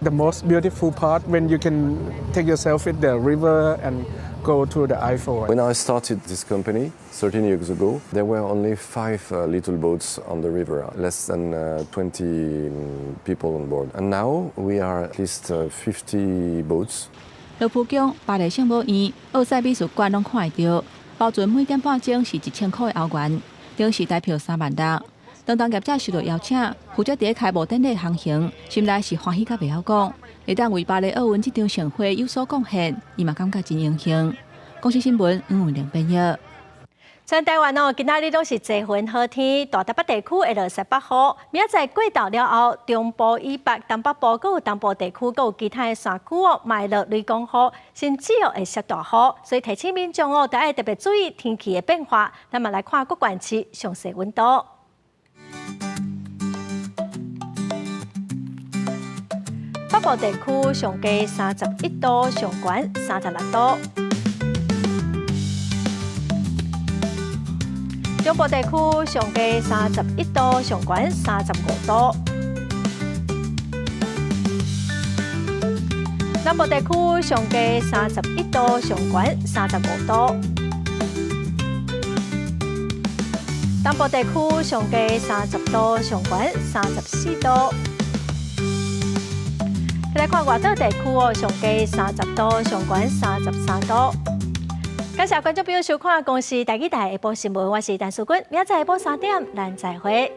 The most beautiful part when you can take yourself in the river and go to the Eiffel. When I started this company 13 years ago, there were only 5 little boats on the river, less than 20 people on board. And now we are at least 50 boats. 罗浮宫、巴黎圣母院、奥赛美术馆拢看会到，包船每点半钟是1000块的欧元，顶时台票3万多。当业者受到邀请，负责伫开幕典礼航行，心内是欢喜甲袂晓讲，会当为巴黎奥运这场盛会有所贡献，伊嘛感觉真荣幸。公司新闻黄文玲编译。全台湾今仔日拢是多云好天，大台北地区会落18号，明仔载过昼了后，中部以北、东北部佮有东部地区佮有其他的山区卖落雷公雨，甚至会下大雨，所以提醒民众都要特别注意天气的变化。咱们来看各县市详细温度。北部地区上低31度，上悬36度；中部地区上低31度，上悬35度；南部地区上低31度，上悬35度；东部地区上低30度，上悬34度。来看外岛地区上低30度，上悬33度。感谢观众朋友收看《公视台语台下晡新闻》，我是陈淑君，明仔载下晡3点，咱再会。